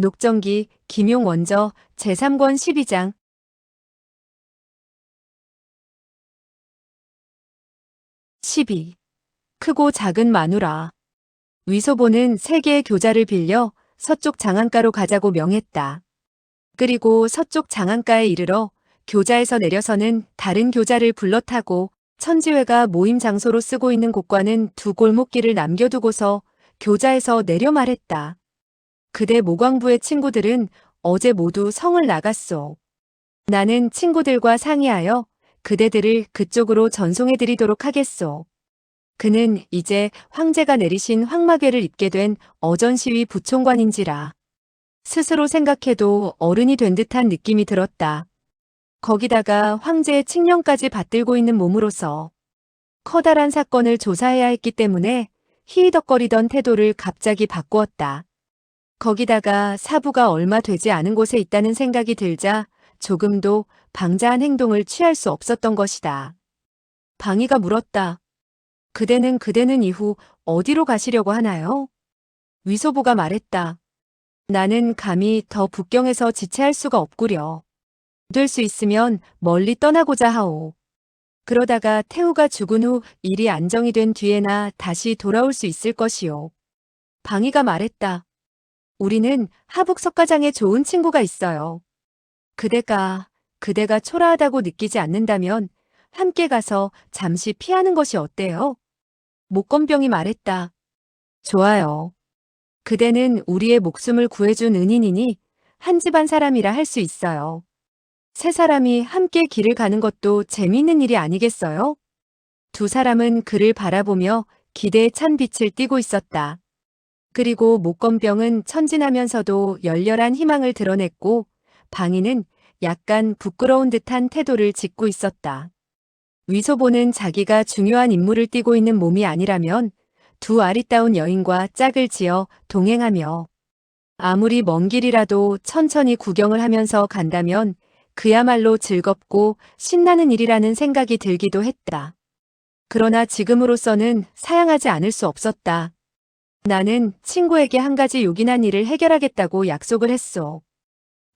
녹정기, 김용 원저, 제3권 12장. 12. 크고 작은 마누라. 위소보는 3개의 교자를 빌려 서쪽 장안가로 가자고 명했다. 그리고 서쪽 장안가에 이르러 교자에서 내려서는 다른 교자를 불러 타고 천지회가 모임 장소로 쓰고 있는 곳과는 2골목길을 남겨두고서 교자에서 내려 말했다. 그대 모광부의 친구들은 어제 모두 성을 나갔소. 나는 친구들과 상의하여 그대들을 그쪽으로 전송해드리도록 하겠소. 그는 이제 황제가 내리신 황마궤를 입게 된 어전시위 부총관인지라. 스스로 생각해도 어른이 된 듯한 느낌이 들었다. 거기다가 황제의 칙령까지 받들고 있는 몸으로서 커다란 사건을 조사해야 했기 때문에 희희덕거리던 태도를 갑자기 바꾸었다. 거기다가 사부가 얼마 되지 않은 곳에 있다는 생각이 들자 조금도 방자한 행동을 취할 수 없었던 것이다. 방이가 물었다. 그대는 이후 어디로 가시려고 하나요? 위소보가 말했다. 나는 감히 더 북경에서 지체할 수가 없구려. 될 수 있으면 멀리 떠나고자 하오. 그러다가 태우가 죽은 후 일이 안정이 된 뒤에나 다시 돌아올 수 있을 것이오. 방이가 말했다. 우리는 하북 석가장에 좋은 친구가 있어요. 그대가 초라하다고 느끼지 않는다면 함께 가서 잠시 피하는 것이 어때요? 목건병이 말했다. 좋아요. 그대는 우리의 목숨을 구해준 은인이니 한 집안 사람이라 할 수 있어요. 3사람이 함께 길을 가는 것도 재미있는 일이 아니겠어요? 2사람은 그를 바라보며 기대에 찬 빛을 띠고 있었다. 그리고 목건병은 천진하면서도 열렬한 희망을 드러냈고 방이는 약간 부끄러운 듯한 태도를 짓고 있었다. 위소보는 자기가 중요한 임무를 띠고 있는 몸이 아니라면 2 아리따운 여인과 짝을 지어 동행하며 아무리 먼 길이라도 천천히 구경을 하면서 간다면 그야말로 즐겁고 신나는 일이라는 생각이 들기도 했다. 그러나 지금으로서는 사양하지 않을 수 없었다. 나는 친구에게 한 가지 요긴한 일을 해결하겠다고 약속을 했소.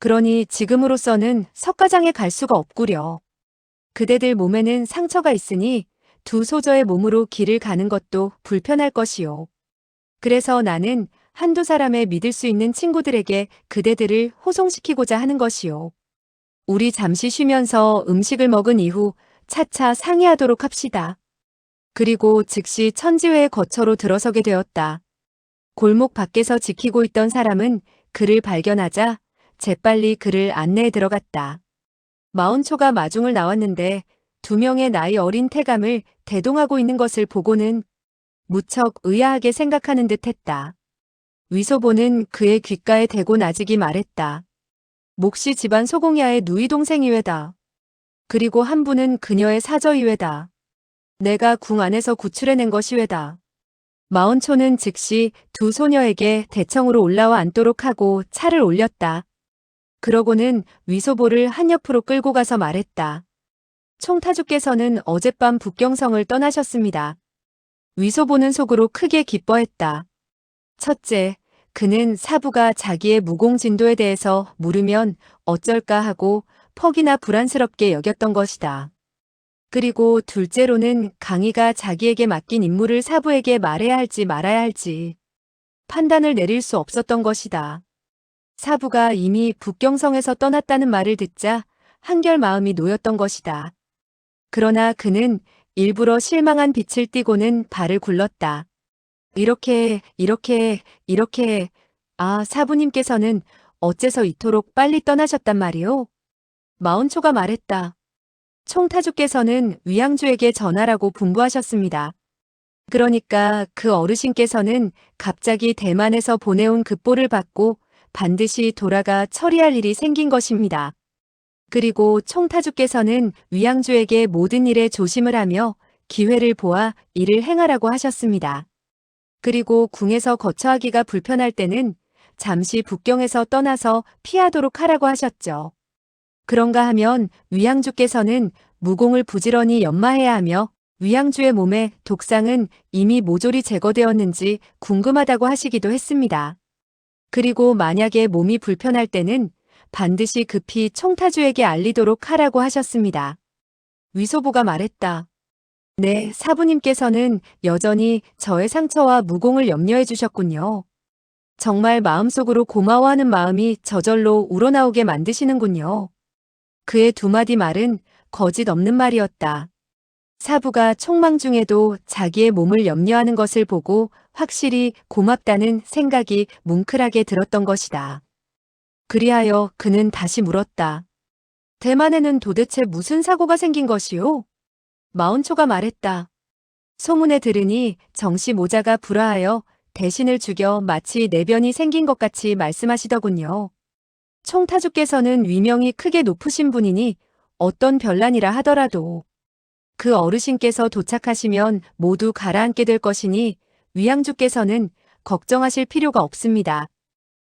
그러니 지금으로서는 석가장에 갈 수가 없구려. 그대들 몸에는 상처가 있으니 2 소저의 몸으로 길을 가는 것도 불편할 것이오. 그래서 나는 1~2 사람의 믿을 수 있는 친구들에게 그대들을 호송시키고자 하는 것이오. 우리 잠시 쉬면서 음식을 먹은 이후 차차 상의하도록 합시다. 그리고 즉시 천지회의 거처로 들어서게 되었다. 골목 밖에서 지키고 있던 사람은 그를 발견하자 재빨리 그를 안내해 들어갔다. 마운초가 마중을 나왔는데 2명의 나이 어린 태감을 대동하고 있는 것을 보고는 무척 의아하게 생각하는 듯 했다. 위소보는 그의 귓가에 대고 나직이 말했다. 몫이 집안 소공야의 누이 동생이외다. 그리고 한 분은 그녀의 사저이외다. 내가 궁 안에서 구출해낸 것이외다. 마운초는 즉시 2 소녀에게 대청으로 올라와 앉도록 하고 차를 올렸다. 그러고는 위소보를 한옆으로 끌고 가서 말했다. 총타주께서는 어젯밤 북경성을 떠나셨습니다. 위소보는 속으로 크게 기뻐했다. 첫째, 그는 사부가 자기의 무공진도에 대해서 물으면 어쩔까 하고 퍽이나 불안스럽게 여겼던 것이다. 그리고 둘째로는 강희가 자기에게 맡긴 임무를 사부에게 말해야 할지 말아야 할지 판단을 내릴 수 없었던 것이다. 사부가 이미 북경성에서 떠났다는 말을 듣자 한결 마음이 놓였던 것이다. 그러나 그는 일부러 실망한 빛을 띠고는 발을 굴렀다. 이렇게, 사부님께서는 어째서 이토록 빨리 떠나셨단 말이오? 마운초가 말했다. 총타주께서는 위양주에게 전하라고 분부하셨습니다. 그러니까 그 어르신께서는 갑자기 대만에서 보내온 급보를 받고 반드시 돌아가 처리할 일이 생긴 것입니다. 그리고 총타주께서는 위양주에게 모든 일에 조심을 하며 기회를 보아 일을 행하라고 하셨습니다. 그리고 궁에서 거처하기가 불편할 때는 잠시 북경에서 떠나서 피하도록 하라고 하셨죠. 그런가 하면 위양주께서는 무공을 부지런히 연마해야 하며 위양주의 몸에 독상은 이미 모조리 제거되었는지 궁금하다고 하시기도 했습니다. 그리고 만약에 몸이 불편할 때는 반드시 급히 총타주에게 알리도록 하라고 하셨습니다. 위소보가 말했다. 네, 사부님께서는 여전히 저의 상처와 무공을 염려해 주셨군요. 정말 마음속으로 고마워하는 마음이 저절로 우러나오게 만드시는군요. 그의 두 마디 말은 거짓 없는 말이었다. 사부가 촉망 중에도 자기의 몸을 염려하는 것을 보고 확실히 고맙다는 생각이 뭉클하게 들었던 것이다. 그리하여 그는 다시 물었다. 대만에는 도대체 무슨 사고가 생긴 것이오? 마운초가 말했다. 소문에 들으니 정씨 모자가 불화하여 대신을 죽여 마치 내변이 생긴 것 같이 말씀하시더군요. 총타주께서는 위명이 크게 높으신 분이니 어떤 별난이라 하더라도 그 어르신께서 도착하시면 모두 가라앉게 될 것이니 위양주께서는 걱정하실 필요가 없습니다.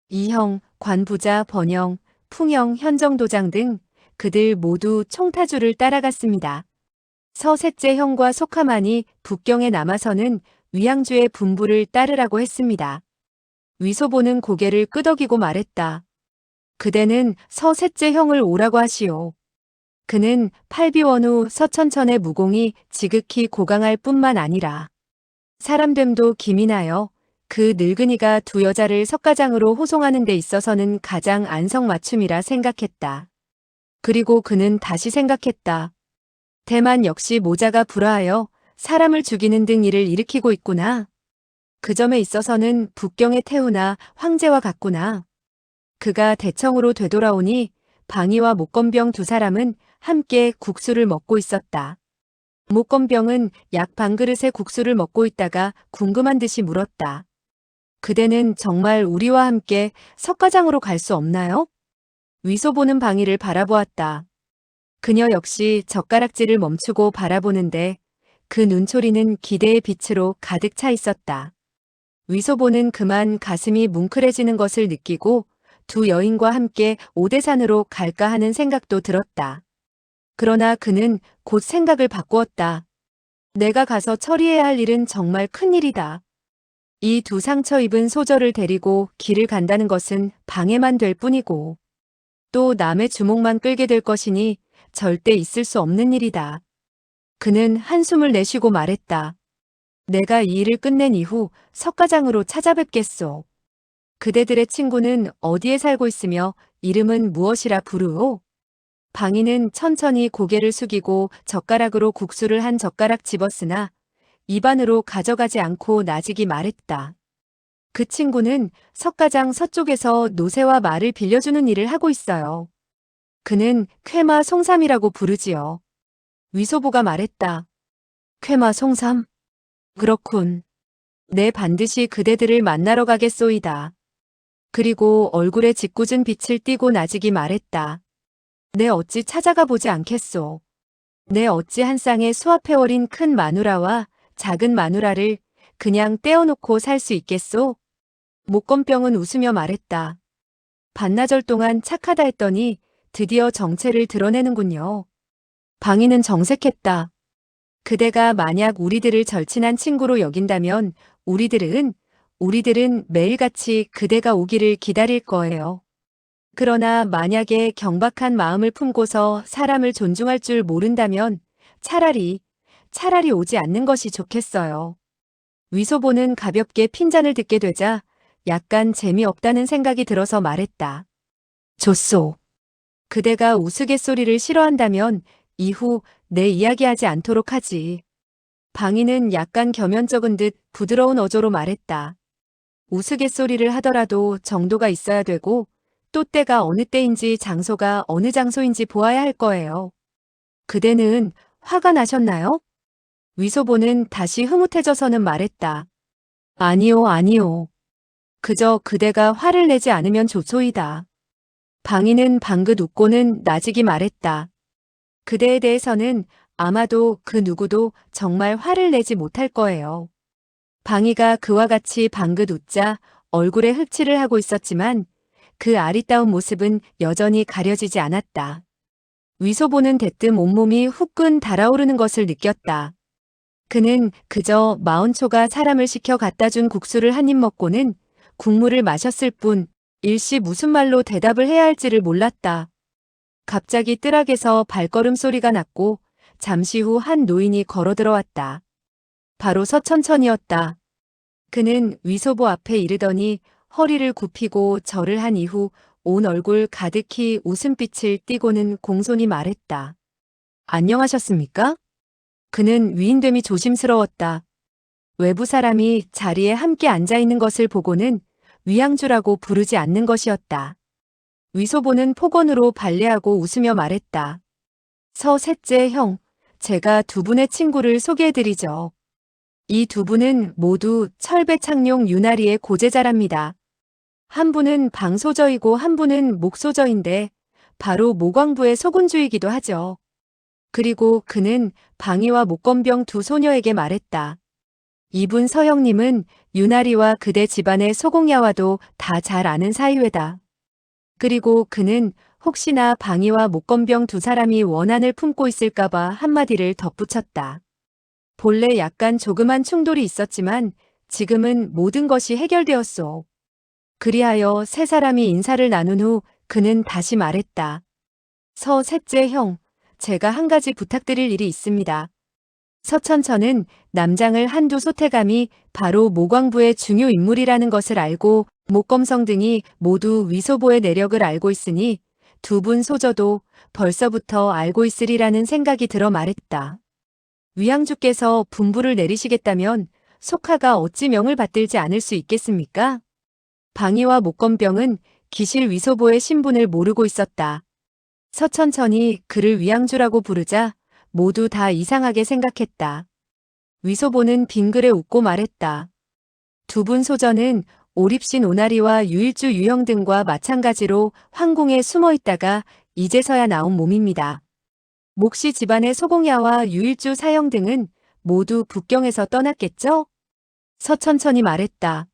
이형, 관부자, 번영, 풍영, 현정도장 등 그들 모두 총타주를 따라갔습니다. 서셋째 형과 속하만이 북경에 남아서는 위양주의 분부를 따르라고 했습니다. 위소보는 고개를 끄덕이고 말했다. 그대는 서셋째 형을 오라고 하시오. 그는 팔비원후 서천천의 무공이 지극히 고강할 뿐만 아니라 사람됨도 기민하여 그 늙은이가 두 여자를 석가장으로 호송하는 데 있어서는 가장 안성맞춤이라 생각했다. 그리고 그는 다시 생각했다. 대만 역시 모자가 불화하여 사람을 죽이는 등 일을 일으키고 있구나. 그 점에 있어서는 북경의 태후나 황제와 같구나. 그가 대청으로 되돌아오니 방이와 목건병 두 사람은 함께 국수를 먹고 있었다. 목건병은 약 반 그릇의 국수를 먹고 있다가 궁금한 듯이 물었다. 그대는 정말 우리와 함께 석가장으로 갈 수 없나요? 위소보는 방이를 바라보았다. 그녀 역시 젓가락질을 멈추고 바라보는데 그 눈초리는 기대의 빛으로 가득 차 있었다. 위소보는 그만 가슴이 뭉클해지는 것을 느끼고 두 여인과 함께 오대산으로 갈까 하는 생각도 들었다. 그러나 그는 곧 생각을 바꾸었다. 내가 가서 처리해야 할 일은 정말 큰일이다. 이 두 상처 입은 소저를 데리고 길을 간다는 것은 방해만 될 뿐이고 또 남의 주목만 끌게 될 것이니 절대 있을 수 없는 일이다. 그는 한숨을 내쉬고 말했다. 내가 이 일을 끝낸 이후 석가장으로 찾아뵙겠소. 그대들의 친구는 어디에 살고 있으며 이름은 무엇이라 부르오? 방이는 천천히 고개를 숙이고 젓가락으로 국수를 한 젓가락 집었으나 입안으로 가져가지 않고 나직이 말했다. 그 친구는 석가장 서쪽에서 노새와 말을 빌려주는 일을 하고 있어요. 그는 쾌마 송삼이라고 부르지요. 위소보가 말했다. 쾌마 송삼? 그렇군. 내 반드시 그대들을 만나러 가겠소이다. 그리고 얼굴에 짓궂은 빛을 띠고 나직이 말했다. 내 어찌 찾아가 보지 않겠소. 내 어찌 한 쌍의 수합해 어린 큰 마누라와 작은 마누라를 그냥 떼어놓고 살 수 있겠소? 목건병은 웃으며 말했다. 반나절 동안 착하다 했더니 드디어 정체를 드러내는군요. 방이는 정색했다. 그대가 만약 우리들을 절친한 친구로 여긴다면 우리들은 매일같이 그대가 오기를 기다릴 거예요. 그러나 만약에 경박한 마음을 품고서 사람을 존중할 줄 모른다면 차라리 오지 않는 것이 좋겠어요. 위소보는 가볍게 핀잔을 듣게 되자 약간 재미없다는 생각이 들어서 말했다. 좋소. 그대가 우스갯소리를 싫어한다면 이후 내 이야기하지 않도록 하지. 방이는 약간 겸연쩍은 듯 부드러운 어조로 말했다. 우스갯소리를 하더라도 정도가 있어야 되고 또 때가 어느 때인지 장소가 어느 장소인지 보아야 할 거예요. 그대는 화가 나셨나요? 위소보는 다시 흐뭇해져서는 말했다. 아니요. 그저 그대가 화를 내지 않으면 좋소이다. 방이는 방긋 웃고는 나직이 말했다. 그대에 대해서는 아마도 그 누구도 정말 화를 내지 못할 거예요. 방이가 그와 같이 방긋 웃자 얼굴에 흑칠을 하고 있었지만 그 아리따운 모습은 여전히 가려지지 않았다. 위소보는 대뜸 온몸이 후끈 달아오르는 것을 느꼈다. 그는 그저 마운초가 사람을 시켜 갖다 준 국수를 한 입 먹고는 국물을 마셨을 뿐 일시 무슨 말로 대답을 해야 할지를 몰랐다. 갑자기 뜰락에서 발걸음 소리가 났고 잠시 후 한 노인이 걸어 들어왔다. 바로 서천천이었다. 그는 위소보 앞에 이르더니 허리를 굽히고 절을 한 이후 온 얼굴 가득히 웃음빛을 띠고는 공손히 말했다. 안녕하셨습니까? 그는 위인됨이 조심스러웠다. 외부 사람이 자리에 함께 앉아 있는 것을 보고는 위양주라고 부르지 않는 것이었다. 위소보는 폭언으로 발레하고 웃으며 말했다. 셋째 형, 제가 두 분의 친구를 소개해드리죠. 이 두 분은 모두 철배창룡 유나리의 고제자랍니다. 한 분은 방소저이고 한 분은 목소저인데 바로 모광부의 소군주이기도 하죠. 그리고 그는 방이와 목건병 두 소녀에게 말했다. 이분 서형님은 유나리와 그대 집안의 소공야와도 다 잘 아는 사이외다. 그리고 그는 혹시나 방이와 목건병 두 사람이 원한을 품고 있을까봐 한마디를 덧붙였다. 본래 약간 조그만 충돌이 있었지만 지금은 모든 것이 해결되었소. 그리하여 세 사람이 인사를 나눈 후 그는 다시 말했다. 셋째 형, 제가 한 가지 부탁드릴 일이 있습니다. 서천천은 남장을 한두 소태감이 바로 모광부의 중요 인물이라는 것을 알고 목검성 등이 모두 위소보의 내력을 알고 있으니 두 분 소저도 벌써부터 알고 있으리라는 생각이 들어 말했다. 위양주께서 분부를 내리시겠다면 속하가 어찌 명을 받들지 않을 수 있겠습니까? 방이와 목건병은 기실 위소보의 신분을 모르고 있었다. 서천천이 그를 위양주라고 부르자 모두 다 이상하게 생각했다. 위소보는 빙그레 웃고 말했다. 두 분 소저는 오립신 오나리와 유일주 유형 등과 마찬가지로 황궁에 숨어 있다가 이제서야 나온 몸입니다. 목시 집안의 소공야와 유일주 사형 등은 모두 북경에서 떠났겠죠? 서천천이 말했다.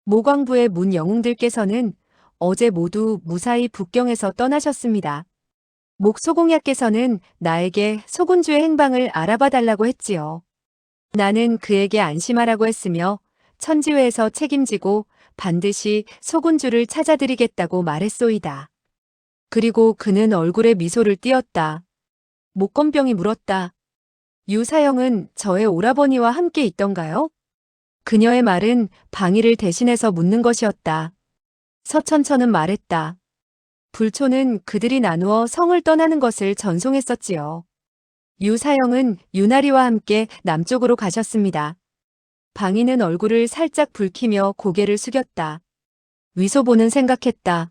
모광부의 문 영웅들께서는 어제 모두 무사히 북경에서 떠나셨습니다. 목소공야께서는 나에게 소군주의 행방을 알아봐 달라고 했지요. 나는 그에게 안심하라고 했으며 천지회에서 책임지고 반드시 소군주를 찾아드리겠다고 말했소이다. 그리고 그는 얼굴에 미소를 띄었다. 목건병이 물었다. 유사형은 저의 오라버니와 함께 있던가요? 그녀의 말은 방위를 대신해서 묻는 것이었다. 서천천은 말했다. 불초는 그들이 나누어 성을 떠나는 것을 전송했었지요. 유사형은 유나리와 함께 남쪽으로 가셨습니다. 방위는 얼굴을 살짝 붉히며 고개를 숙였다. 위소보는 생각했다.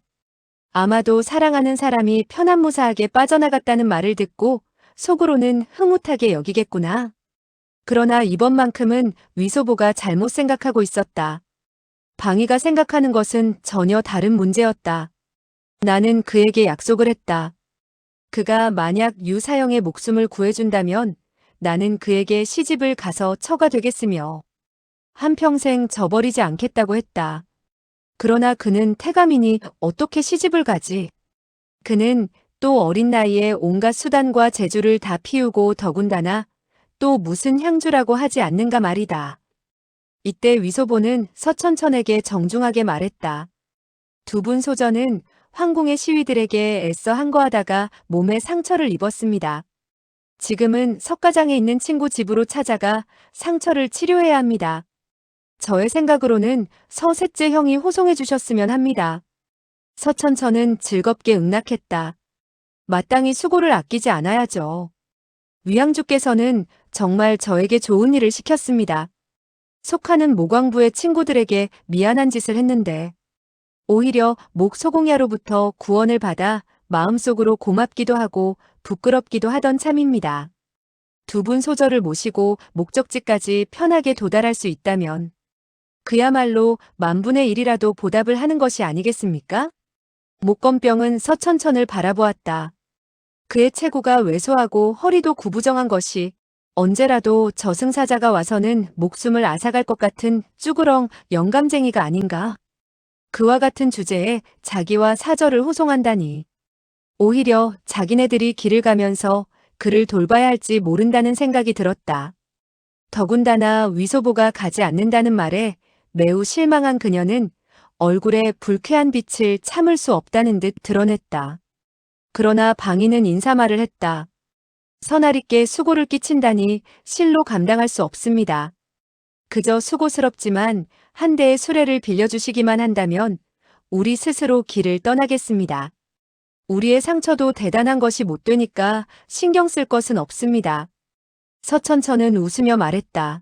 아마도 사랑하는 사람이 편안무사하게 빠져나갔다는 말을 듣고 속으로는 흐뭇하게 여기겠구나. 그러나 이번만큼은 위소보가 잘못 생각하고 있었다. 방위가 생각하는 것은 전혀 다른 문제였다. 나는 그에게 약속을 했다. 그가 만약 유사형의 목숨을 구해준다면 나는 그에게 시집을 가서 처가 되겠으며 한평생 저버리지 않겠다고 했다. 그러나 그는 태감이니 어떻게 시집을 가지? 그는 또 어린 나이에 온갖 수단과 재주를 다 피우고 더군다나 또 무슨 향주라고 하지 않는가 말이다. 이때 위소보는 서천천에게 정중하게 말했다. 두 분 소저는 황궁의 시위들에게 애써 항거하다가 몸에 상처를 입었습니다. 지금은 석가장에 있는 친구 집으로 찾아가 상처를 치료해야 합니다. 저의 생각으로는 셋째 형이 호송해 주셨으면 합니다. 서천천은 즐겁게 응낙했다. 마땅히 수고를 아끼지 않아야죠. 위양주께서는 정말 저에게 좋은 일을 시켰습니다. 속하는 모광부의 친구들에게 미안한 짓을 했는데 오히려 목소공야로부터 구원을 받아 마음속으로 고맙기도 하고 부끄럽기도 하던 참입니다. 두 분 소저를 모시고 목적지까지 편하게 도달할 수 있다면 그야말로 만분의 일이라도 보답을 하는 것이 아니겠습니까? 목건병은 서천천을 바라보았다. 그의 체구가 왜소하고 허리도 구부정한 것이 언제라도 저승사자가 와서는 목숨을 앗아갈 것 같은 쭈그렁 영감쟁이가 아닌가. 그와 같은 주제에 자기와 사절을 호송한다니. 오히려 자기네들이 길을 가면서 그를 돌봐야 할지 모른다는 생각이 들었다. 더군다나 위소보가 가지 않는다는 말에 매우 실망한 그녀는 얼굴에 불쾌한 빛을 참을 수 없다는 듯 드러냈다. 그러나 방인은 인사말을 했다. 선아리께 수고를 끼친다니 실로 감당할 수 없습니다. 그저 수고스럽지만 한 대의 수레를 빌려주시기만 한다면 우리 스스로 길을 떠나겠습니다. 우리의 상처도 대단한 것이 못 되니까 신경 쓸 것은 없습니다. 서천천은 웃으며 말했다.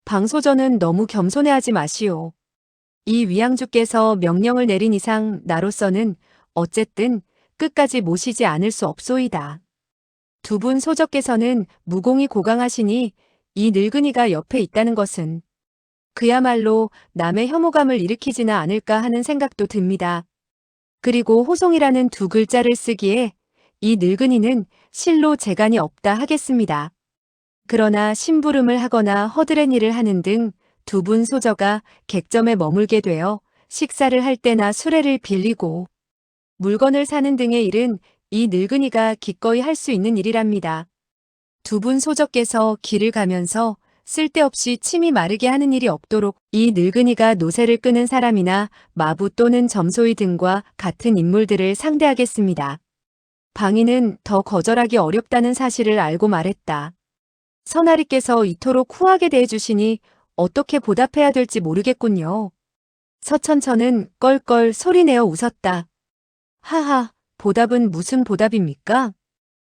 방소전은 너무 겸손해하지 마시오. 이 위양주께서 명령을 내린 이상 나로서는 어쨌든 끝까지 모시지 않을 수 없소이다. 두 분 소적께서는 무공이 고강하시니 이 늙은이가 옆에 있다는 것은 그야말로 남의 혐오감을 일으키지나 않을까 하는 생각도 듭니다. 그리고 호송이라는 두 글자를 쓰기에 이 늙은이는 실로 재간이 없다 하겠습니다. 그러나 심부름을 하거나 허드렛 일을 하는 등 두 분 소저가 객점에 머물게 되어 식사를 할 때나 수레를 빌리고 물건을 사는 등의 일은 이 늙은이가 기꺼이 할 수 있는 일이랍니다. 두 분 소저께서 길을 가면서 쓸데없이 침이 마르게 하는 일이 없도록 이 늙은이가 노새를 끄는 사람이나 마부 또는 점소이 등과 같은 인물들을 상대하겠습니다. 방인은 더 거절하기 어렵다는 사실을 알고 말했다. 선아리께서 이토록 후하게 대해주시니 어떻게 보답해야 될지 모르겠군요. 서천천은 껄껄 소리내어 웃었다. 하하, 보답은 무슨 보답입니까?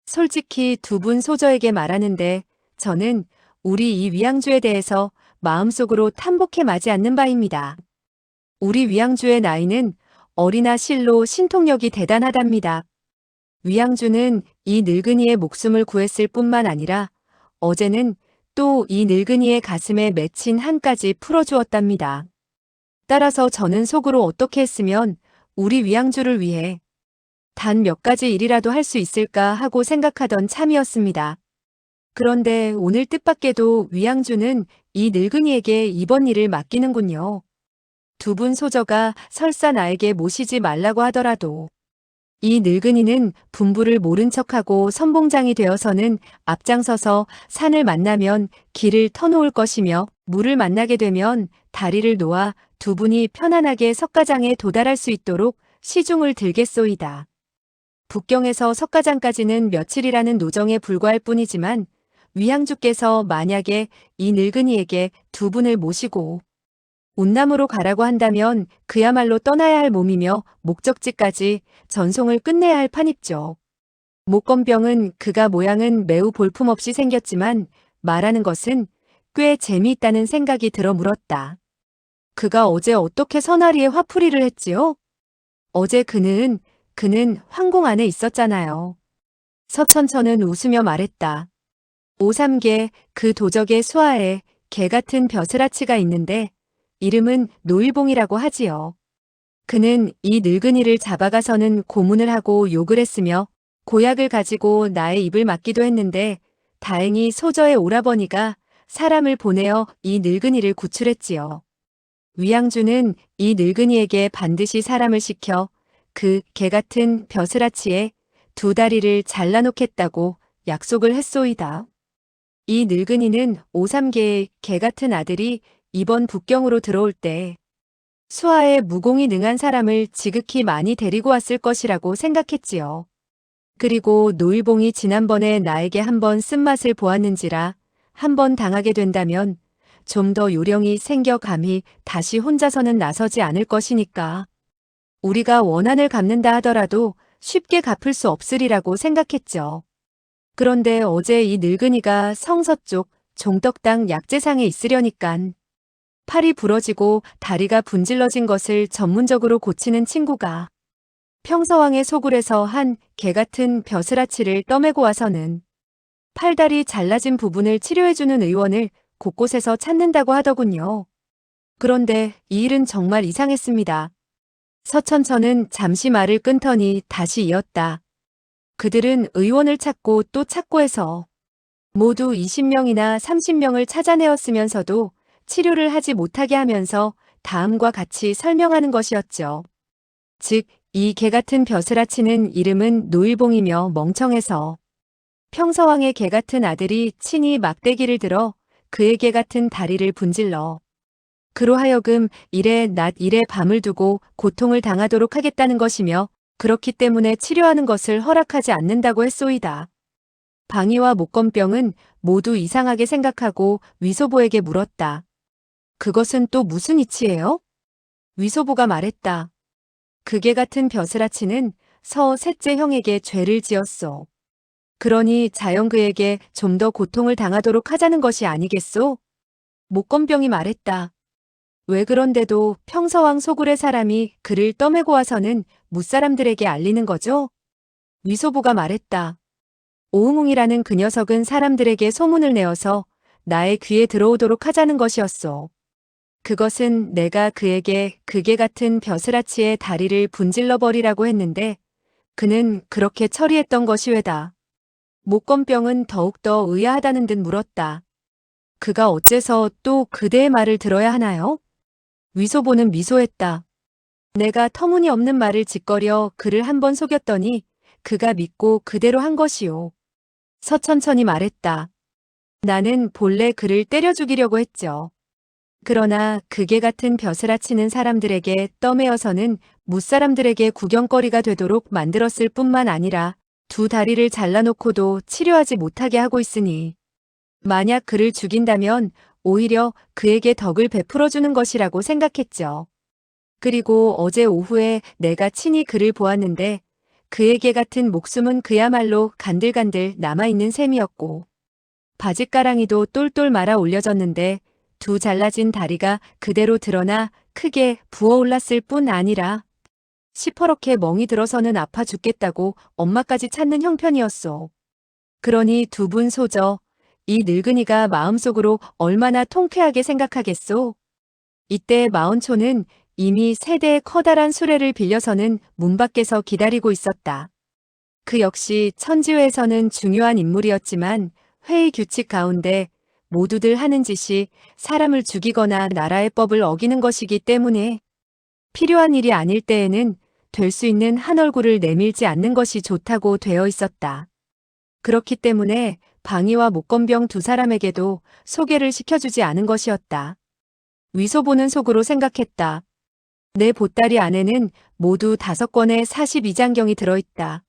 솔직히 두 분 소저에게 말하는데 저는 우리 이 위양주에 대해서 마음속으로 탐복해 마지 않는 바입니다. 우리 위양주의 나이는 어리나 실로 신통력이 대단하답니다. 위양주는 이 늙은이의 목숨을 구했을 뿐만 아니라 어제는 또 이 늙은이의 가슴에 맺힌 한까지 풀어주었답니다. 따라서 저는 속으로 어떻게 했으면 우리 위양주를 위해 단 몇 가지 일이라도 할 수 있을까 하고 생각하던 참이었습니다. 그런데 오늘 뜻밖에도 위양주는 이 늙은이에게 이번 일을 맡기는군요. 두 분 소저가 설사 나에게 모시지 말라고 하더라도 이 늙은이는 분부를 모른 척하고 선봉장이 되어서는 앞장서서 산을 만나면 길을 터놓을 것이며 물을 만나게 되면 다리를 놓아 두 분이 편안하게 석가장에 도달할 수 있도록 시중을 들겠소이다. 북경에서 석가장까지는 며칠이라는 노정에 불과할 뿐이지만 위양주께서 만약에 이 늙은이에게 두 분을 모시고 운남으로 가라고 한다면 그야말로 떠나야 할 몸이며 목적지까지 전송을 끝내야 할 판입죠. 목건병은 그가 모양은 매우 볼품없이 생겼지만 말하는 것은 꽤 재미있다는 생각이 들어 물었다. 그가 어제 어떻게 선아리에 화풀이를 했지요? 어제 그는 황궁 안에 있었잖아요. 서천천은 웃으며 말했다. 오삼계 그 도적의 수하에 개 같은 벼슬아치가 있는데 이름은 노일봉이라고 하지요. 그는 이 늙은이를 잡아가서는 고문을 하고 욕을 했으며 고약을 가지고 나의 입을 막기도 했는데 다행히 소저의 오라버니가 사람을 보내어 이 늙은이를 구출했지요. 위양주는 이 늙은이에게 반드시 사람을 시켜 그 개 같은 벼슬아치에 두 다리를 잘라놓겠다고 약속을 했소이다. 이 늙은이는 오삼계의 개 같은 아들이 이번 북경으로 들어올 때 수하에 무공이 능한 사람을 지극히 많이 데리고 왔을 것이라고 생각했지요. 그리고 노일봉이 지난번에 나에게 한번 쓴맛을 보았는지라 한번 당하게 된다면 좀 더 요령이 생겨 감히 다시 혼자서는 나서지 않을 것이니까 우리가 원한을 갚는다 하더라도 쉽게 갚을 수 없으리라고 생각했죠. 그런데 어제 이 늙은이가 성서쪽 종덕당 약재상에 있으려니깐 팔이 부러지고 다리가 분질러진 것을 전문적으로 고치는 친구가 평서왕의 소굴에서 한 개 같은 벼슬아치를 떠매고 와서는 팔다리 잘라진 부분을 치료해주는 의원을 곳곳에서 찾는다고 하더군요. 그런데 이 일은 정말 이상했습니다. 서천천은 잠시 말을 끊더니 다시 이었다. 그들은 의원을 찾고 또 찾고 해서 모두 20명이나 30명을 찾아내었으면서도 치료를 하지 못하게 하면서 다음과 같이 설명하는 것이었죠. 즉, 이 개 같은 벼슬아치는 이름은 노일봉이며 멍청해서 평서왕의 개 같은 아들이 친히 막대기를 들어 그의 개 같은 다리를 분질러 그로 하여금 일에 낮 일에 밤을 두고 고통을 당하도록 하겠다는 것이며 그렇기 때문에 치료하는 것을 허락하지 않는다고 했소이다. 방이와 목건병은 모두 이상하게 생각하고 위소보에게 물었다. 그것은 또 무슨 이치예요? 위소보가 말했다. 그게 같은 벼슬아치는 서 셋째 형에게 죄를 지었소. 그러니 자연 그에게 좀 더 고통을 당하도록 하자는 것이 아니겠소? 목건병이 말했다. 왜 그런데도 평서왕 소굴의 사람이 그를 떠매고 와서는 무사람들에게 알리는 거죠? 위소보가 말했다. 오응웅이라는 그 녀석은 사람들에게 소문을 내어서 나의 귀에 들어오도록 하자는 것이었소. 그것은 내가 그에게 그게 같은 벼슬아치의 다리를 분질러 버리라고 했는데 그는 그렇게 처리했던 것이 왜다. 목건병은 더욱더 의아하다는 듯 물었다. 그가 어째서 또 그대의 말을 들어야 하나요? 위소보는 미소했다. 내가 터무니없는 말을 짓거려 그를 한번 속였더니 그가 믿고 그대로 한 것이오. 서천천히 말했다. 나는 본래 그를 때려 죽이려고 했죠. 그러나 그게 같은 벼슬아치는 사람들에게 떠매어서는 무사람들에게 구경거리가 되도록 만들었을 뿐만 아니라 두 다리를 잘라놓고도 치료하지 못하게 하고 있으니 만약 그를 죽인다면 오히려 그에게 덕을 베풀어주는 것이라고 생각했죠. 그리고 어제 오후에 내가 친히 그를 보았는데 그에게 같은 목숨은 그야말로 간들간들 남아있는 셈이었고 바짓가랑이도 똘똘 말아 올려졌는데 두 잘라진 다리가 그대로 드러나 크게 부어올랐을 뿐 아니라 시퍼렇게 멍이 들어서는 아파 죽겠다고 엄마까지 찾는 형편이었소. 그러니 두 분 소저, 이 늙은이가 마음속으로 얼마나 통쾌하게 생각하겠소. 이때 마운초는 이미 세 대의 커다란 수레를 빌려서는 문 밖에서 기다리고 있었다. 그 역시 천지회에서는 중요한 인물이었지만 회의 규칙 가운데 모두들 하는 짓이 사람을 죽이거나 나라의 법을 어기는 것이기 때문에 필요한 일이 아닐 때에는 될 수 있는 한 얼굴을 내밀지 않는 것이 좋다고 되어 있었다. 그렇기 때문에 방이와 목건병 두 사람에게도 소개를 시켜주지 않은 것이었다. 위소보는 속으로 생각했다. 내 보따리 안에는 모두 5권의 42장경이 들어있다.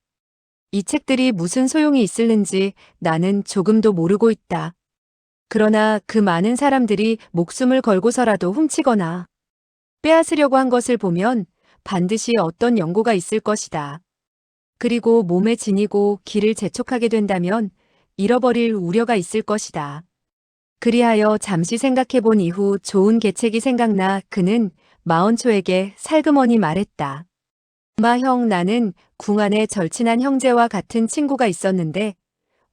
이 책들이 무슨 소용이 있을는지 나는 조금도 모르고 있다. 그러나 그 많은 사람들이 목숨을 걸고서라도 훔치거나 빼앗으려고 한 것을 보면 반드시 어떤 연고가 있을 것이다. 그리고 몸에 지니고 길을 재촉하게 된다면 잃어버릴 우려가 있을 것이다. 그리하여 잠시 생각해 본 이후 좋은 계책이 생각나 그는 마언초에게 살그머니 말했다. 형, 나는 궁 안에 절친한 형제와 같은 친구가 있었는데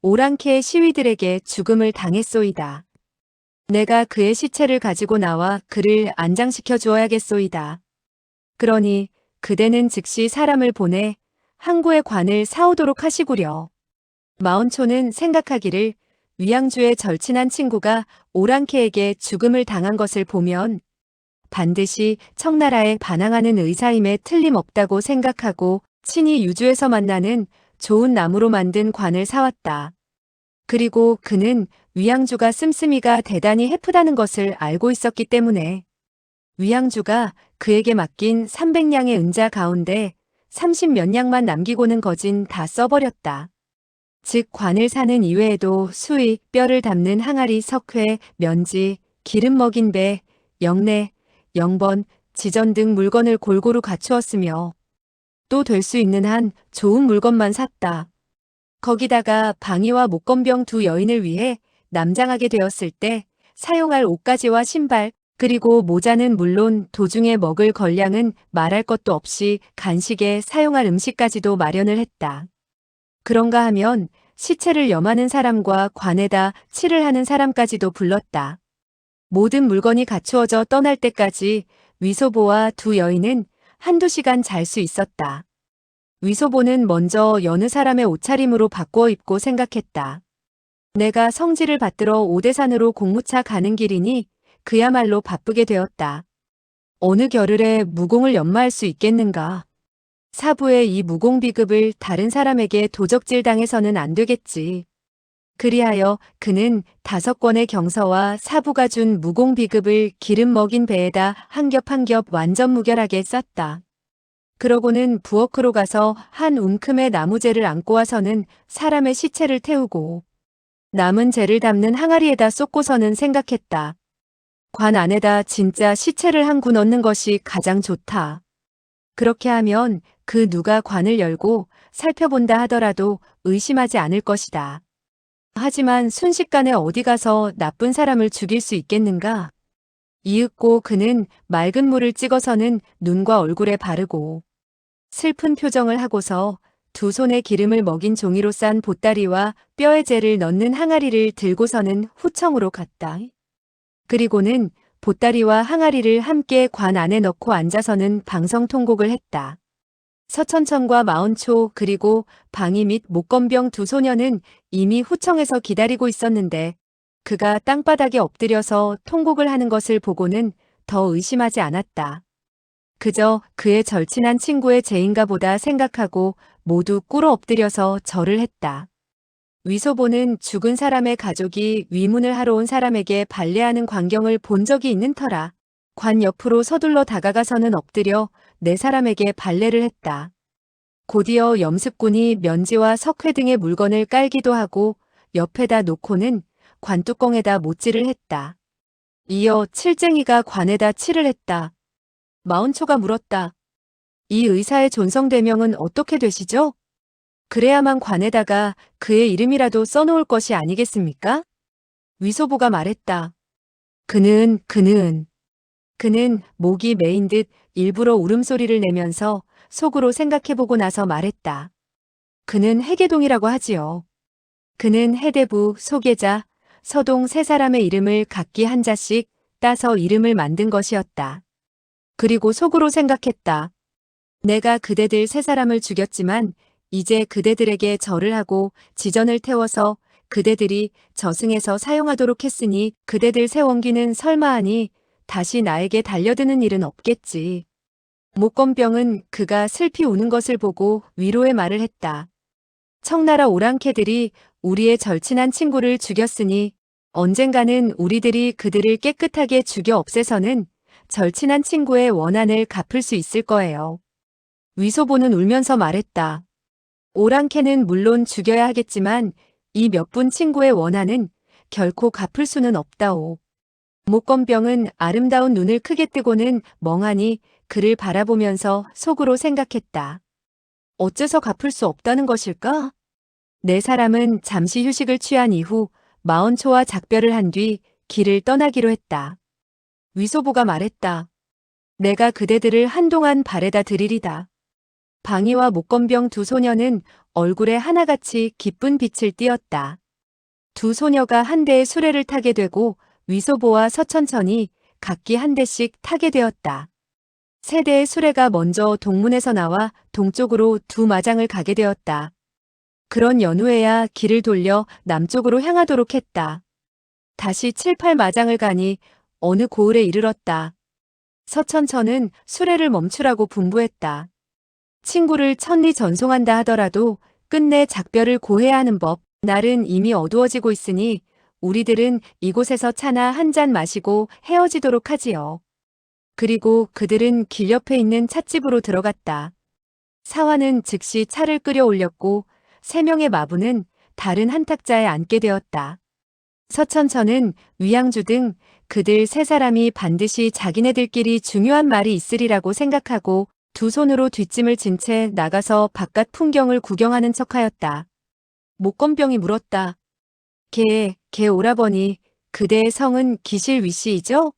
오랑캐의 시위들에게 죽음을 당했소이다. 내가 그의 시체를 가지고 나와 그를 안장시켜 주어야겠소이다. 그러니 그대는 즉시 사람을 보내 항구의 관을 사오도록 하시구려. 마운초는 생각하기를 위양주의 절친한 친구가 오랑캐에게 죽음을 당한 것을 보면 반드시 청나라에 반항하는 의사임에 틀림없다고 생각하고 친히 유주에서 만나는 좋은 나무로 만든 관을 사왔다. 그리고 그는 위양주가 씀씀이가 대단히 해프다는 것을 알고 있었기 때문에 위양주가 그에게 맡긴 300냥의 은자 가운데 30몇 냥만 남기고는 거진 다 써버렸다. 즉 관을 사는 이외에도 수의, 뼈를 담는 항아리, 석회, 면지, 기름 먹인 배, 영내, 영번, 지전 등 물건을 골고루 갖추었으며 또 될 수 있는 한 좋은 물건만 샀다. 거기다가 방이와 목건병 두 여인을 위해 남장하게 되었을 때 사용할 옷가지와 신발, 그리고 모자는 물론 도중에 먹을 걸량은 말할 것도 없이 간식에 사용할 음식까지도 마련을 했다. 그런가 하면 시체를 염하는 사람과 관에다 칠을 하는 사람까지도 불렀다. 모든 물건이 갖추어져 떠날 때까지 위소보와 두 여인은 한두 시간 잘 수 있었다. 위소보는 먼저 여느 사람의 옷차림으로 바꾸어 입고 생각했다. 내가 성지를 받들어 오대산으로 공무차 가는 길이니 그야말로 바쁘게 되었다. 어느 겨를에 무공을 연마할 수 있겠는가. 사부의 이 무공 비급을 다른 사람에게 도적질 당해서는 안 되겠지. 그리하여 그는 5권의 경서와 사부가 준 무공비급을 기름 먹인 배에다 한 겹 한 겹 완전 무결하게 쌌다. 그러고는 부엌으로 가서 한 움큼의 나무재를 안고 와서는 사람의 시체를 태우고 남은 재를 담는 항아리에다 쏟고서는 생각했다. 관 안에다 진짜 시체를 한 구 넣는 것이 가장 좋다. 그렇게 하면 그 누가 관을 열고 살펴본다 하더라도 의심하지 않을 것이다. 하지만 순식간에 어디 가서 나쁜 사람을 죽일 수 있겠는가? 이윽고 그는 맑은 물을 찍어서는 눈과 얼굴에 바르고 슬픈 표정을 하고서 2손에 기름을 먹인 종이로 싼 보따리와 뼈의 재를 넣는 항아리를 들고서는 후청으로 갔다. 그리고는 보따리와 항아리를 함께 관 안에 넣고 앉아서는 방성통곡을 했다. 서천천과 마운초 그리고 방이 및 목건병 2소녀는 이미 후청에서 기다리고 있었는데 그가 땅바닥에 엎드려서 통곡을 하는 것을 보고는 더 의심하지 않았다. 그저 그의 절친한 친구의 죄인가 보다 생각하고 모두 꿇어 엎드려서 절을 했다. 위소보는 죽은 사람의 가족이 위문을 하러 온 사람에게 발례하는 광경을 본 적이 있는 터라 관 옆으로 서둘러 다가가서는 엎드려 4사람에게 발례를 했다. 곧이어 염습꾼이 면지와 석회 등의 물건을 깔기도 하고 옆에다 놓고는 관뚜껑에다 못질을 했다. 이어 칠쟁이가 관에다 칠을 했다. 마운초가 물었다. 이 의사의 존성대명은 어떻게 되시죠? 그래야만 관에다가 그의 이름이라도 써놓을 것이 아니겠습니까? 위소보가 말했다. 그는 목이 메인 듯 일부러 울음소리를 내면서 속으로 생각해보고 나서 말했다. 그는 해계동이라고 하지요. 그는 해대부, 소계자, 서동 3사람의 이름을 각기 한 자씩 따서 이름을 만든 것이었다. 그리고 속으로 생각했다. 내가 그대들 3사람을 죽였지만 이제 그대들에게 절을 하고 지전을 태워서 그대들이 저승에서 사용하도록 했으니 그대들 새 원기는 설마하니 다시 나에게 달려드는 일은 없겠지. 목건병은 그가 슬피 우는 것을 보고 위로의 말을 했다. 청나라 오랑캐들이 우리의 절친한 친구를 죽였으니 언젠가는 우리들이 그들을 깨끗하게 죽여 없애서는 절친한 친구의 원한을 갚을 수 있을 거예요. 위소보는 울면서 말했다. 오랑캐는 물론 죽여야 하겠지만 이 몇 분 친구의 원한은 결코 갚을 수는 없다오. 목건병은 아름다운 눈을 크게 뜨고는 멍하니 그를 바라보면서 속으로 생각했다. 어째서 갚을 수 없다는 것일까? 4사람은 잠시 휴식을 취한 이후 마언초와 작별을 한 뒤 길을 떠나기로 했다. 위소보가 말했다. 내가 그대들을 한동안 발에다 드리리다. 방이와 목건병 2소녀는 얼굴에 하나같이 기쁜 빛을 띠었다. 2소녀가 한 대의 수레를 타게 되고 위소보와 서천천이 각기 한 대씩 타게 되었다. 3대의 수레가 먼저 동문에서 나와 동쪽으로 2마장을 가게 되었다. 그런 연후에야 길을 돌려 남쪽으로 향하도록 했다. 다시 7, 8마장을 가니 어느 고을에 이르렀다. 서천천은 수레를 멈추라고 분부했다. 친구를 천리 전송한다 하더라도 끝내 작별을 고해야 하는 법. 날은 이미 어두워지고 있으니 우리들은 이곳에서 차나 한 잔 마시고 헤어지도록 하지요. 그리고 그들은 길 옆에 있는 찻집으로 들어갔다. 사화는 즉시 차를 끓여 올렸고 3명의 마부는 다른 한 탁자에 앉게 되었다. 서천천은 위양주 등 그들 3사람이 반드시 자기네들끼리 중요한 말이 있으리라고 생각하고 2손으로 뒷짐을 진 채 나가서 바깥 풍경을 구경하는 척하였다. 목건병이 물었다. 개 오라버니, 그대의 성은 기실 위씨이죠?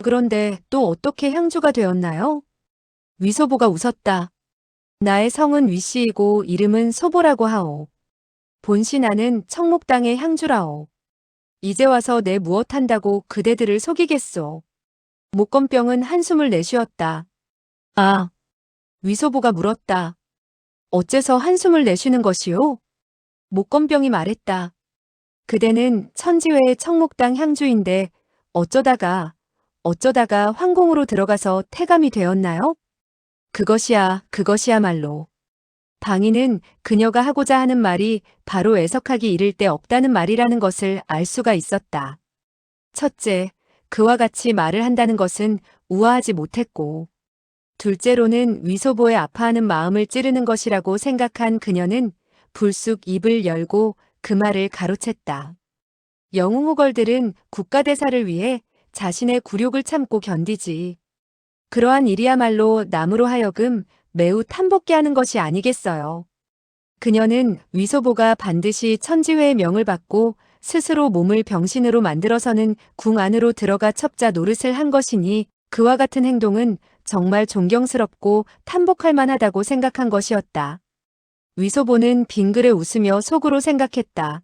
그런데 또 어떻게 향주가 되었나요? 위소보가 웃었다. 나의 성은 위씨이고 이름은 소보라고 하오. 본시 나는 청목당의 향주라오. 이제 와서 내 무엇한다고 그대들을 속이겠소. 목건병은 한숨을 내쉬었다. 아, 위소보가 물었다. 어째서 한숨을 내쉬는 것이오? 목건병이 말했다. 그대는 천지회의 청목당 향주인데 어쩌다가 황공으로 들어가서 태감이 되었나요? 그것이야말로. 방희는 그녀가 하고자 하는 말이 바로 애석하기 이를 데 없다는 말이라는 것을 알 수가 있었다. 첫째, 그와 같이 말을 한다는 것은 우아하지 못했고, 둘째로는 위소보의 아파하는 마음을 찌르는 것이라고 생각한 그녀는 불쑥 입을 열고 그 말을 가로챘다. 영웅호걸들은 국가대사를 위해 자신의 굴욕을 참고 견디지. 그러한 일이야말로 남으로 하여금 매우 탐복게 하는 것이 아니겠어요. 그녀는 위소보가 반드시 천지회의 명을 받고 스스로 몸을 병신으로 만들어서는 궁 안으로 들어가 첩자 노릇을 한 것이니 그와 같은 행동은 정말 존경스럽고 탐복할 만하다고 생각한 것이었다. 위소보는 빙그레 웃으며 속으로 생각했다.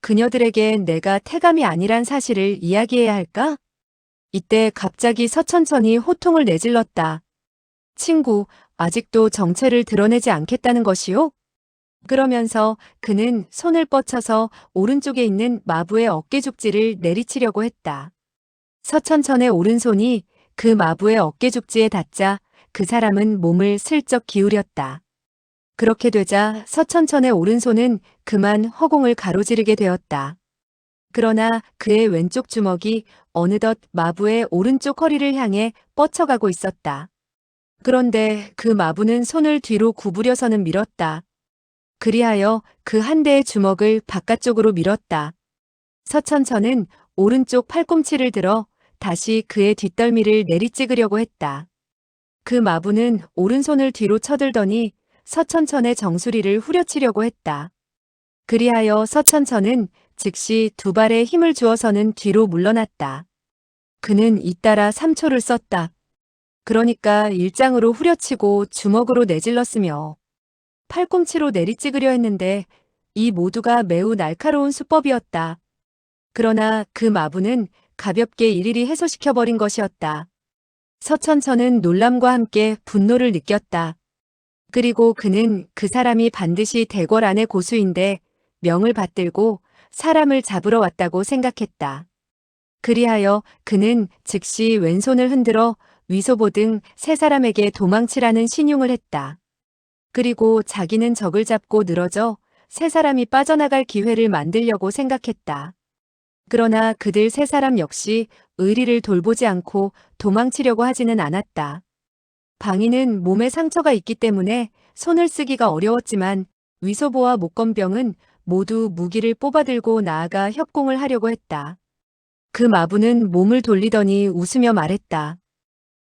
그녀들에게 내가 태감이 아니란 사실을 이야기해야 할까? 이때 갑자기 서천천이 호통을 내질렀다. 친구, 아직도 정체를 드러내지 않겠다는 것이요? 그러면서 그는 손을 뻗쳐서 오른쪽에 있는 마부의 어깨죽지를 내리치려고 했다. 서천천의 오른손이 그 마부의 어깨죽지에 닿자 그 사람은 몸을 슬쩍 기울였다. 그렇게 되자 서천천의 오른손은 그만 허공을 가로지르게 되었다. 그러나 그의 왼쪽 주먹이 어느덧 마부의 오른쪽 허리를 향해 뻗쳐가고 있었다. 그런데 그 마부는 손을 뒤로 구부려서는 밀었다. 그리하여 그 한 대의 주먹을 바깥쪽으로 밀었다. 서천천은 오른쪽 팔꿈치를 들어 다시 그의 뒷덜미를 내리찍으려고 했다. 그 마부는 오른손을 뒤로 쳐들더니 서천천의 정수리를 후려치려고 했다. 그리하여 서천천은 즉시 두 발에 힘을 주어서는 뒤로 물러났다. 그는 잇따라 3초를 썼다. 그러니까 일장으로 후려치고 주먹으로 내질렀으며 팔꿈치로 내리찍으려 했는데 이 모두가 매우 날카로운 수법이었다. 그러나 그 마부는 가볍게 일일이 해소시켜버린 것이었다. 서천천은 놀람과 함께 분노를 느꼈다. 그리고 그는 그 사람이 반드시 대궐 안의 고수인데 명을 받들고 사람을 잡으러 왔다고 생각했다. 그리하여 그는 즉시 왼손을 흔들어 위소보 등 세 사람에게 도망치라는 신용을 했다. 그리고 자기는 적을 잡고 늘어져 세 사람이 빠져나갈 기회를 만들려고 생각했다. 그러나 그들 세 사람 역시 의리를 돌보지 않고 도망치려고 하지는 않았다. 방희는 몸에 상처가 있기 때문에 손을 쓰기가 어려웠지만 위소보와 목건병은 모두 무기를 뽑아들고 나아가 협공을 하려고 했다. 그 마부는 몸을 돌리더니 웃으며 말했다.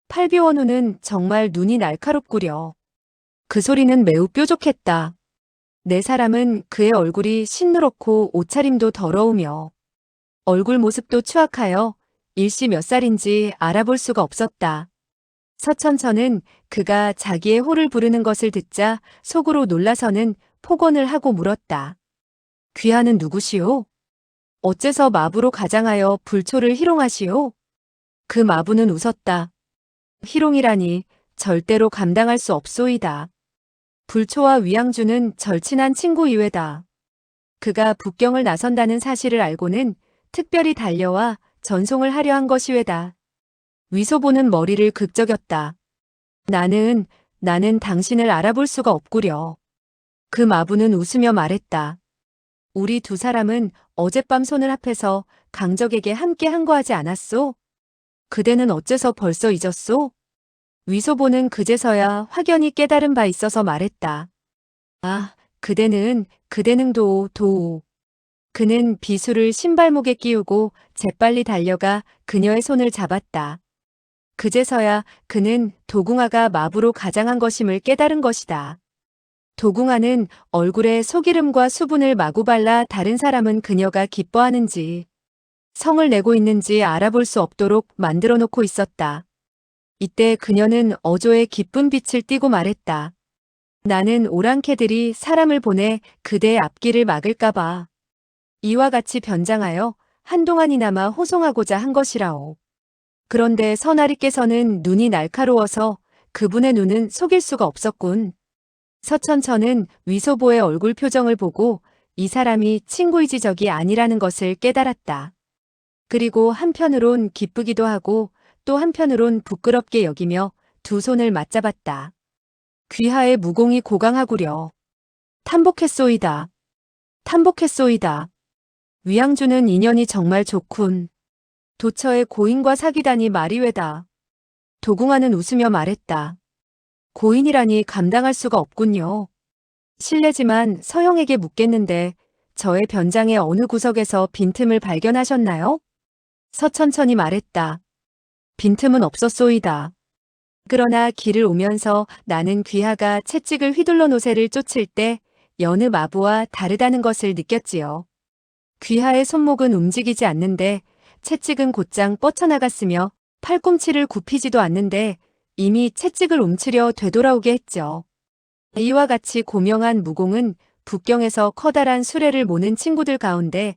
팔비원우는 정말 눈이 날카롭구려. 그 소리는 매우 뾰족했다. 네 사람은 그의 얼굴이 신누렇고 옷차림도 더러우며 얼굴 모습도 추악하여 일시 몇 살인지 알아볼 수가 없었다. 서천천은 그가 자기의 호를 부르는 것을 듣자 속으로 놀라서는 폭언을 하고 물었다. 귀하는 누구시오? 어째서 마부로 가장하여 불초를 희롱하시오? 그 마부는 웃었다. 희롱이라니 절대로 감당할 수 없소이다. 불초와 위양주는 절친한 친구 이외다. 그가 북경을 나선다는 사실을 알고는 특별히 달려와 전송을 하려 한 것이외다. 위소보는 머리를 극적였다. 나는 당신을 알아볼 수가 없구려. 그 마부는 웃으며 말했다. 우리 두 사람은 어젯밤 손을 합해서 강적에게 함께 항거하지 않았소? 그대는 어째서 벌써 잊었소? 위소보는 그제서야 확연히 깨달은 바 있어서 말했다. 아, 그대는 도오. 그는 비수를 신발목에 끼우고 재빨리 달려가 그녀의 손을 잡았다. 그제서야 그는 도궁아가 마부로 가장한 것임을 깨달은 것이다. 도궁아는 얼굴에 소기름과 수분을 마구 발라 다른 사람은 그녀가 기뻐하는지 성을 내고 있는지 알아볼 수 없도록 만들어 놓고 있었다. 이때 그녀는 어조에 기쁜 빛을 띠고 말했다. 나는 오랑캐들이 사람을 보내 그대의 앞길을 막을까봐 이와 같이 변장하여 한동안이나마 호송하고자 한 것이라오. 그런데 선아리께서는 눈이 날카로워서 그분의 눈은 속일 수가 없었군. 서천천은 위소보의 얼굴 표정을 보고 이 사람이 친구이지 적이 아니라는 것을 깨달았다. 그리고 한편으론 기쁘기도 하고 또 한편으론 부끄럽게 여기며 두 손을 맞잡았다. 귀하의 무공이 고강하구려. 탐복했소이다. 탐복했소이다. 위양주는 인연이 정말 좋군. 도처에 고인과 사귀다니 말이 왜다. 도궁하는 웃으며 말했다. 고인이라니 감당할 수가 없군요. 실례지만 서형에게 묻겠는데 저의 변장의 어느 구석에서 빈틈을 발견하셨나요? 서천천히 말했다. 빈틈은 없었소이다. 그러나 길을 오면서 나는 귀하가 채찍을 휘둘러 노새를 쫓을 때 여느 마부와 다르다는 것을 느꼈지요. 귀하의 손목은 움직이지 않는데 채찍은 곧장 뻗쳐나갔으며 팔꿈치를 굽히지도 않는데 이미 채찍을 움츠려 되돌아오게 했죠. 이와 같이 고명한 무공은 북경에서 커다란 수레를 모는 친구들 가운데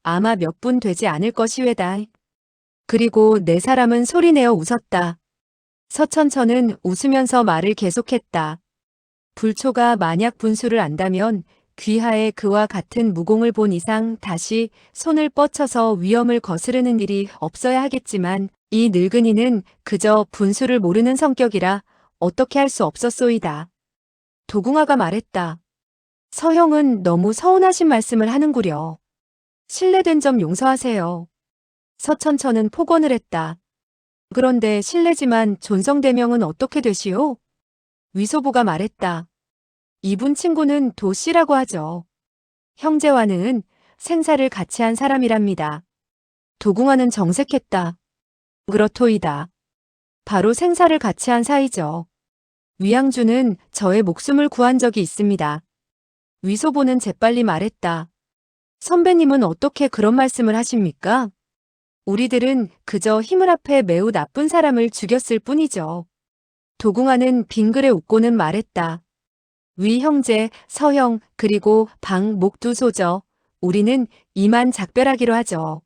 아마 몇 분 되지 않을 것이외다. 그리고 네 사람은 소리내어 웃었다. 서천천은 웃으면서 말을 계속했다. 불초가 만약 분수를 안다면 귀하에 그와 같은 무공을 본 이상 다시 손을 뻗쳐서 위험을 거스르는 일이 없어야 하겠지만 이 늙은이는 그저 분수를 모르는 성격이라 어떻게 할 수 없었소이다. 도궁아가 말했다. 서형은 너무 서운하신 말씀을 하는구려. 실례된 점 용서하세요. 서천천은 폭언을 했다. 그런데 실례지만 존성대명은 어떻게 되시오? 위소보가 말했다. 이분 친구는 도씨라고 하죠. 형제와는 생사를 같이 한 사람이랍니다. 도궁아는 정색했다. 그렇토이다. 바로 생사를 같이 한 사이죠. 위양주는 저의 목숨을 구한 적이 있습니다. 위소보는 재빨리 말했다. 선배님은 어떻게 그런 말씀을 하십니까? 우리들은 그저 힘을 합해 매우 나쁜 사람을 죽였을 뿐이죠. 도궁아는 빙그레 웃고는 말했다. 위 형제, 서형, 그리고 방, 목 두 소저. 우리는 이만 작별하기로 하죠.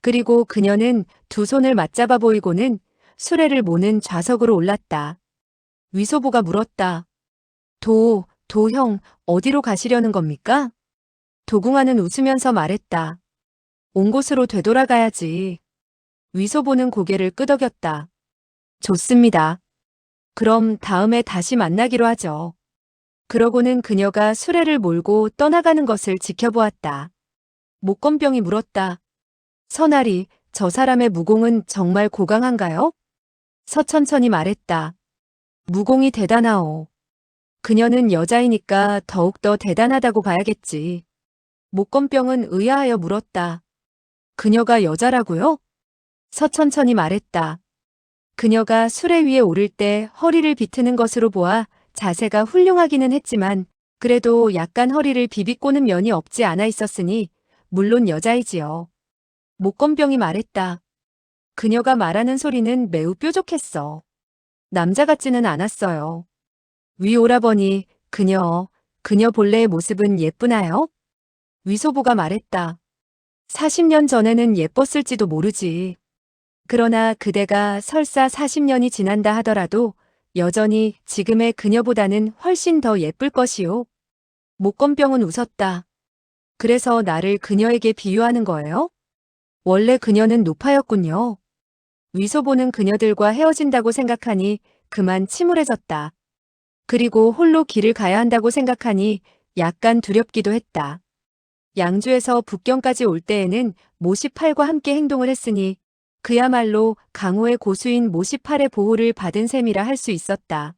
그리고 그녀는 두 손을 맞잡아 보이고는 수레를 모는 좌석으로 올랐다. 위소보가 물었다. 도형, 어디로 가시려는 겁니까? 도궁아는 웃으면서 말했다. 온 곳으로 되돌아가야지. 위소보는 고개를 끄덕였다. 좋습니다. 그럼 다음에 다시 만나기로 하죠. 그러고는 그녀가 수레를 몰고 떠나가는 것을 지켜보았다. 목건병이 물었다. 선아리, 저 사람의 무공은 정말 고강한가요? 서천천히 말했다. 무공이 대단하오. 그녀는 여자이니까 더욱더 대단하다고 봐야겠지. 목건병은 의아하여 물었다. 그녀가 여자라고요? 서천천히 말했다. 그녀가 수레 위에 오를 때 허리를 비트는 것으로 보아 자세가 훌륭하기는 했지만 그래도 약간 허리를 비비꼬는 면이 없지 않아 있었으니 물론 여자이지요. 목건병이 말했다. 그녀가 말하는 소리는 매우 뾰족했어. 남자 같지는 않았어요. 위 오라버니, 그녀 본래의 모습은 예쁘나요? 위소보가 말했다. 40년 전에는 예뻤을지도 모르지. 그러나 그대가 설사 40년이 지난다 하더라도 여전히 지금의 그녀보다는 훨씬 더 예쁠 것이오. 목건병은 웃었다. 그래서 나를 그녀에게 비유하는 거예요? 원래 그녀는 노파였군요. 위소보는 그녀들과 헤어진다고 생각하니 그만 침울해졌다. 그리고 홀로 길을 가야 한다고 생각하니 약간 두렵기도 했다. 양주에서 북경까지 올 때에는 모시팔과 함께 행동을 했으니 그야말로 강호의 고수인 모시팔의 보호를 받은 셈이라 할 수 있었다.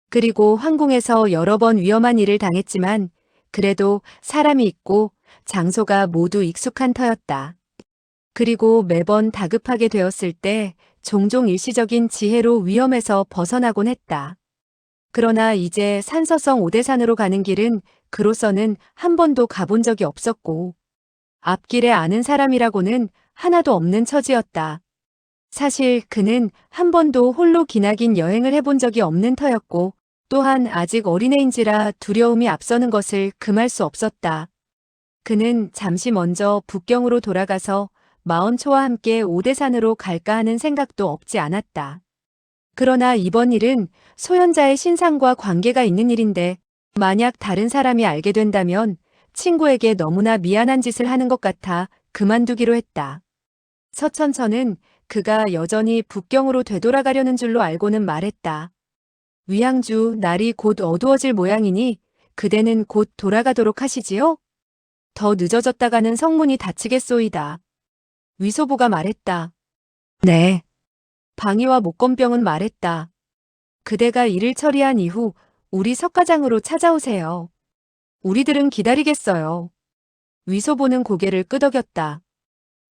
그리고 황궁에서 여러 번 위험한 일을 당했지만 그래도 사람이 있고 장소가 모두 익숙한 터였다. 그리고 매번 다급하게 되었을 때 종종 일시적인 지혜로 위험에서 벗어나곤 했다. 그러나 이제 산서성 오대산으로 가는 길은 그로서는 한 번도 가본 적이 없었고 앞길에 아는 사람이라고는 하나도 없는 처지였다. 사실 그는 한 번도 홀로 기나긴 여행을 해본 적이 없는 터였고 또한 아직 어린애인지라 두려움이 앞서는 것을 금할 수 없었다. 그는 잠시 먼저 북경으로 돌아가서 마언초와 함께 오대산으로 갈까 하는 생각도 없지 않았다. 그러나 이번 일은 소현자의 신상과 관계가 있는 일인데 만약 다른 사람이 알게 된다면 친구에게 너무나 미안한 짓을 하는 것 같아 그만두기로 했다. 서천천은 그가 여전히 북경으로 되돌아가려는 줄로 알고는 말했다. 위양주, 날이 곧 어두워질 모양이니 그대는 곧 돌아가도록 하시지요? 더 늦어졌다가는 성문이 닫히겠소이다. 위소보가 말했다. 네. 방위와 목건병은 말했다. 그대가 일을 처리한 이후 우리 석가장으로 찾아오세요. 우리들은 기다리겠어요. 위소보는 고개를 끄덕였다.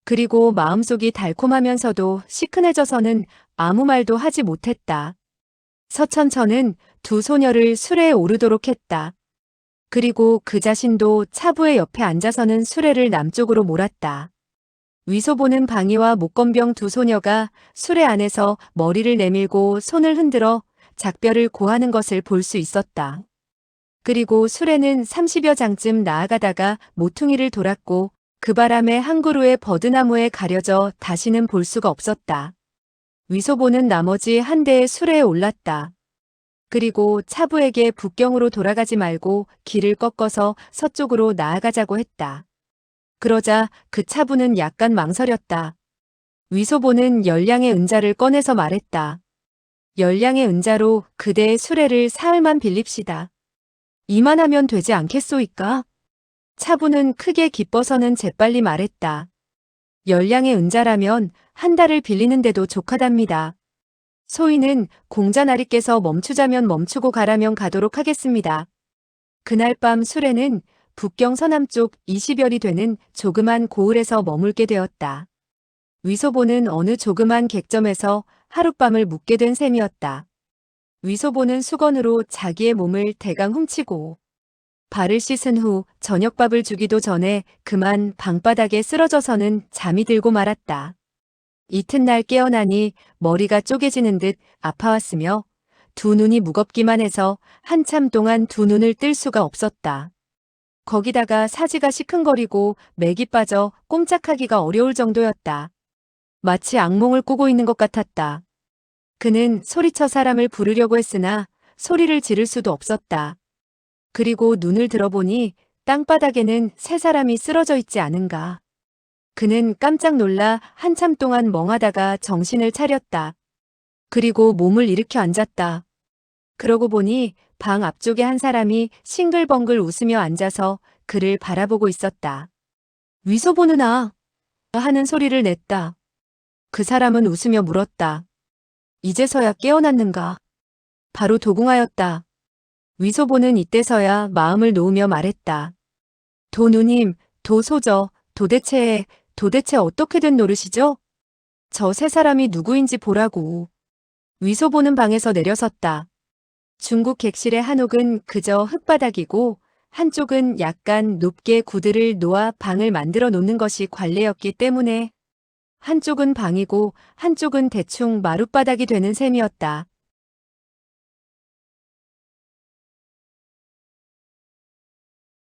그리고 마음속이 달콤하면서도 시큰해져서는 아무 말도 하지 못했다. 서천천은 두 소녀를 수레에 오르도록 했다. 그리고 그 자신도 차부의 옆에 앉아서는 수레를 남쪽으로 몰았다. 위소보는 방위와 목건병 두 소녀가 수레 안에서 머리를 내밀고 손을 흔들어 작별을 고하는 것을 볼 수 있었다. 그리고 수레는 30여 장쯤 나아가다가 모퉁이를 돌았고 그 바람에 한 그루의 버드나무에 가려져 다시는 볼 수가 없었다. 위소보는 나머지 한 대의 수레에 올랐다. 그리고 차부에게 북경으로 돌아가지 말고 길을 꺾어서 서쪽으로 나아가자고 했다. 그러자 그 차부는 약간 망설였다. 위소보는 열량의 은자를 꺼내서 말했다. 열량의 은자로 그대의 수레를 사흘만 빌립시다. 이만하면 되지 않겠소이까? 차부는 크게 기뻐서는 재빨리 말했다. 열량의 은자라면 한 달을 빌리는데도 족하답니다. 소인은 공자나리께서 멈추자면 멈추고 가라면 가도록 하겠습니다. 그날 밤 수레는 북경 서남쪽 20여리 되는 조그만 고을에서 머물게 되었다. 위소보는 어느 조그만 객점에서 하룻밤을 묵게 된 셈이었다. 위소보는 수건으로 자기의 몸을 대강 훔치고 발을 씻은 후 저녁밥을 주기도 전에 그만 방바닥에 쓰러져서는 잠이 들고 말았다. 이튿날 깨어나니 머리가 쪼개지는 듯 아파왔으며 두 눈이 무겁기만 해서 한참 동안 두 눈을 뜰 수가 없었다. 거기다가 사지가 시큰거리고 맥이 빠져 꼼짝하기가 어려울 정도였다. 마치 악몽을 꾸고 있는 것 같았다. 그는 소리쳐 사람을 부르려고 했으나 소리를 지를 수도 없었다. 그리고 눈을 들어보니 땅바닥에는 세 사람이 쓰러져 있지 않은가. 그는 깜짝 놀라 한참 동안 멍하다가 정신을 차렸다. 그리고 몸을 일으켜 앉았다. 그러고 보니 방 앞쪽에 한 사람이 싱글벙글 웃으며 앉아서 그를 바라보고 있었다. 위소보느나 하는 소리를 냈다. 그 사람은 웃으며 물었다. 이제서야 깨어났는가? 바로 도궁하였다. 위소보는 이때서야 마음을 놓으며 말했다. 도누님, 도소저, 도대체 어떻게 된 노릇이죠? 저 세 사람이 누구인지 보라고. 위소보는 방에서 내려섰다. 중국 객실의 한옥은 그저 흙바닥이고 한쪽은 약간 높게 구들을 놓아 방을 만들어 놓는 것이 관례였기 때문에 한쪽은 방이고 한쪽은 대충 마룻바닥이 되는 셈이었다.